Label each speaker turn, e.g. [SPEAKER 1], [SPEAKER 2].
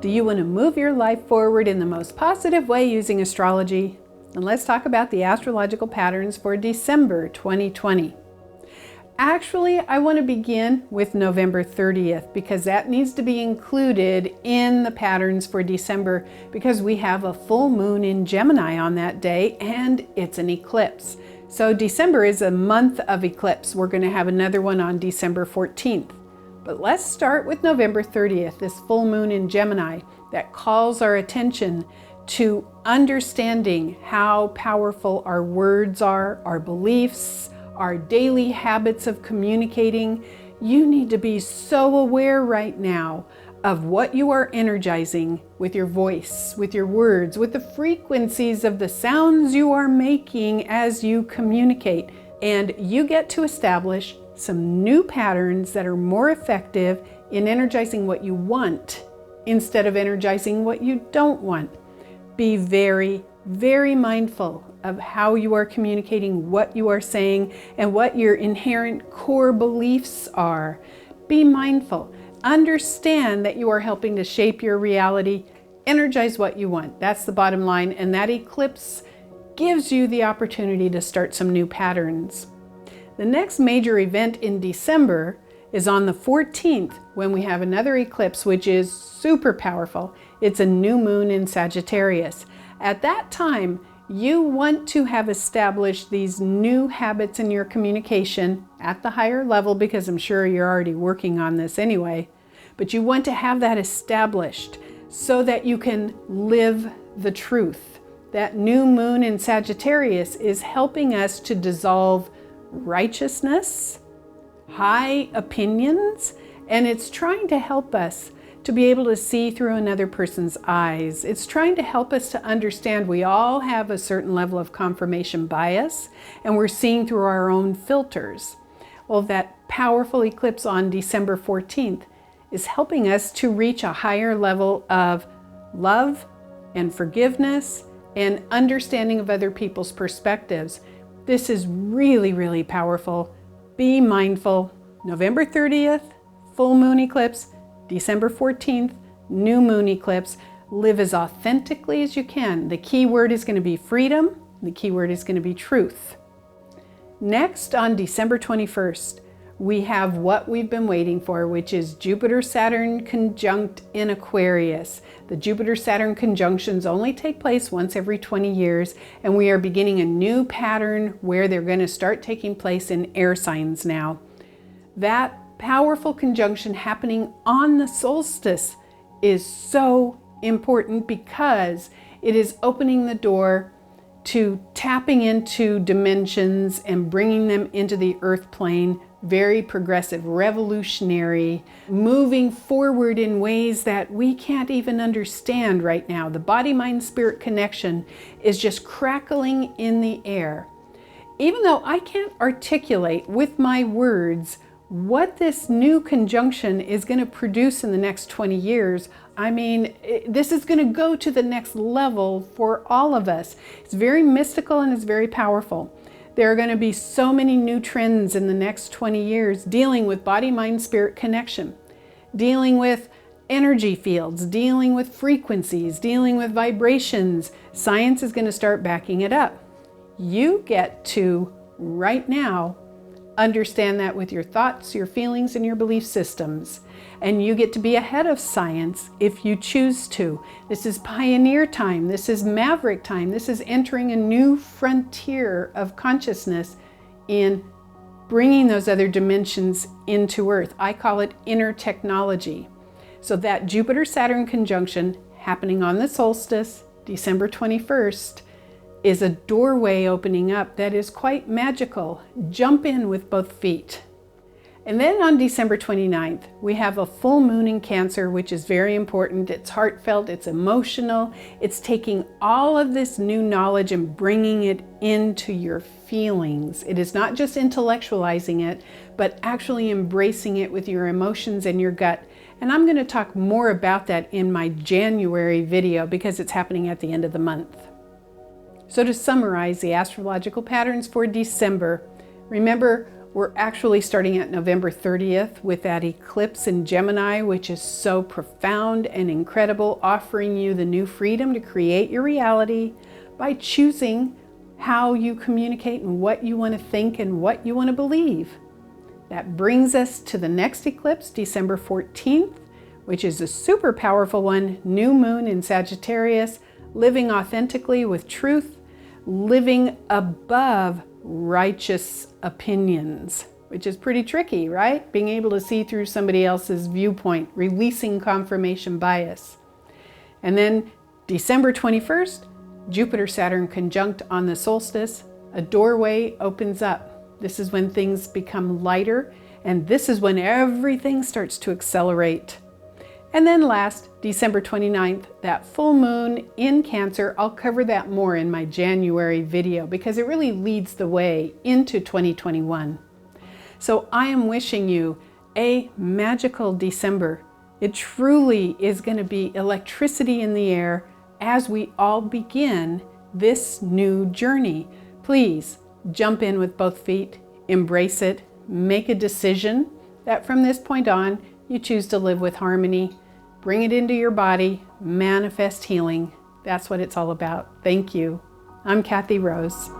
[SPEAKER 1] Do you want to move your life forward in the most positive way using astrology? And let's talk about the astrological patterns for December 2020. Actually, I want to begin with November 30th because that needs to be included in the patterns for December because we have a full moon in Gemini on that day and it's an eclipse. So December is a month of eclipse. We're going to have another one on December 14th. But let's start with November 30th, this full moon in Gemini that calls our attention to understanding how powerful our words are, our beliefs, our daily habits of communicating. You need to be so aware right now of what you are energizing with your voice, with your words, with the frequencies of the sounds you are making as you communicate. And you get to establish some new patterns that are more effective in energizing what you want instead of energizing what you don't want. Be very, very mindful of how you are communicating, what you are saying, and what your inherent core beliefs are. Be mindful. Understand that you are helping to shape your reality. Energize what you want. That's the bottom line. And that eclipse gives you the opportunity to start some new patterns. The next major event in December is on the 14th when we have another eclipse, which is super powerful. It's a new moon in Sagittarius. At that time, you want to have established these new habits in your communication at the higher level because I'm sure you're already working on this anyway. But you want to have that established so that you can live the truth. That new moon in Sagittarius is helping us to dissolve righteousness, high opinions, and it's trying to help us to be able to see through another person's eyes. It's trying to help us to understand we all have a certain level of confirmation bias and we're seeing through our own filters. Well, that powerful eclipse on December 14th is helping us to reach a higher level of love and forgiveness and understanding of other people's perspectives. This is really, really powerful. Be mindful. November 30th, full moon eclipse. December 14th, new moon eclipse. Live as authentically as you can. The key word is going to be freedom. The key word is going to be truth. Next, on December 21st, we have what we've been waiting for, which is Jupiter-Saturn conjunct in Aquarius. The Jupiter-Saturn conjunctions only take place once every 20 years, and we are beginning a new pattern where they're going to start taking place in air signs now. That powerful conjunction happening on the solstice is so important because it is opening the door to tapping into dimensions and bringing them into the earth plane. Very progressive, revolutionary, moving forward in ways that we can't even understand right now. The body-mind-spirit connection is just crackling in the air. Even though I can't articulate with my words what this new conjunction is going to produce in the next 20 years, I mean, this is going to go to the next level for all of us. It's very mystical and it's very powerful. There are going to be so many new trends in the next 20 years dealing with body-mind-spirit connection, dealing with energy fields, dealing with frequencies, dealing with vibrations. Science is going to start backing it up. You get to, right now, understand that with your thoughts, your feelings, and your belief systems. And you get to be ahead of science if you choose to. This is pioneer time. This is maverick time. This is entering a new frontier of consciousness in bringing those other dimensions into Earth. I call it inner technology. So that Jupiter-Saturn conjunction happening on the solstice, December 21st, is a doorway opening up that is quite magical. Jump in with both feet. And then on December 29th, we have a full moon in Cancer, which is very important. It's heartfelt, it's emotional. It's taking all of this new knowledge and bringing it into your feelings. It is not just intellectualizing it, but actually embracing it with your emotions and your gut. And I'm going to talk more about that in my January video because it's happening at the end of the month. So to summarize the astrological patterns for December, remember, We're actually starting at November 30th with that eclipse in Gemini, which is so profound and incredible, offering you the new freedom to create your reality by choosing how you communicate and what you want to think and what you want to believe. That brings us to the next eclipse, December 14th, which is a super powerful one, new moon in Sagittarius, living authentically with truth, living above righteous opinions, which is pretty tricky, right? Being able to see through somebody else's viewpoint, releasing confirmation bias. And then December 21st, Jupiter-Saturn conjunct on the solstice, a doorway opens up. This is when things become lighter, and this is when everything starts to accelerate. And then last, December 29th, that full moon in Cancer. I'll cover that more in my January video because it really leads the way into 2021. So I am wishing you a magical December. It truly is going to be electricity in the air as we all begin this new journey. Please jump in with both feet, embrace it, make a decision that from this point on, you choose to live with harmony, bring it into your body, manifest healing. That's what it's all about. Thank you. I'm Kathy Rose.